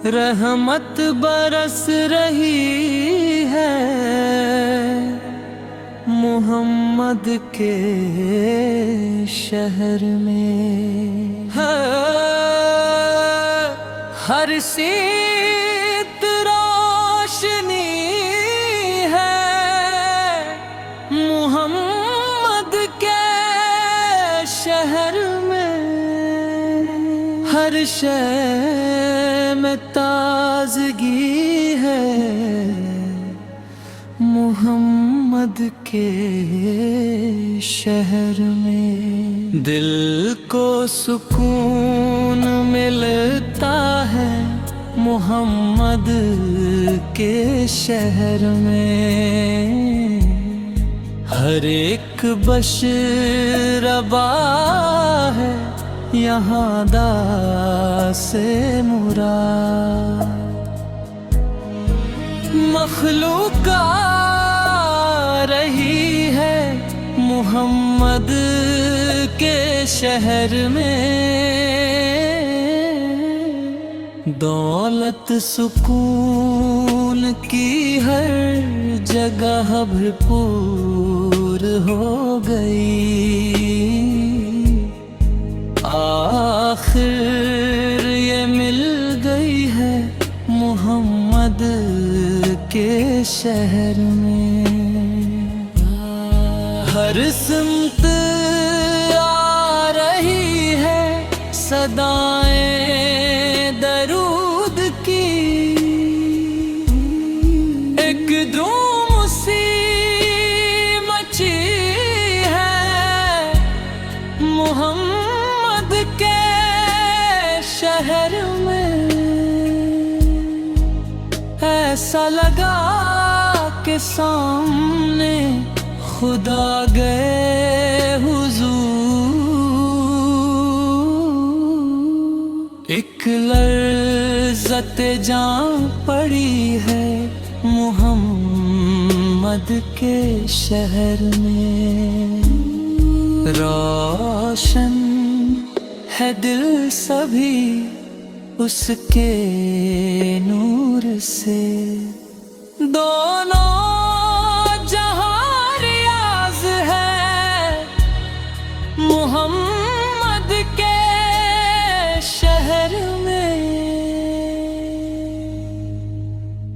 रहमत बरस रही है मोहम्मद के शहर में। हर सीत रोशनी है मोहम्मद के शहर में। हर शय में ताजगी है मोहम्मद के शहर में। दिल को सुकून मिलता है मोहम्मद के शहर में। हर एक बशरबा है यहाँ दा से मुराद। मखलूक आ रही है मोहम्मद के शहर में। दौलत सुकून की हर जगह भरपूर हो गई। आखिर ये मिल गई है मोहम्मद के शहर में। हर सिमत आ रही है सदाएं दरूद की। एक धूम सी मची है मोहम्मद के शहर में। ऐसा लगा के सामने खुदा गए हुजूर। एक लर्ज़त जान पड़ी है मोहम्मद के शहर में। रोशन है दिल सभी उसके नूर से।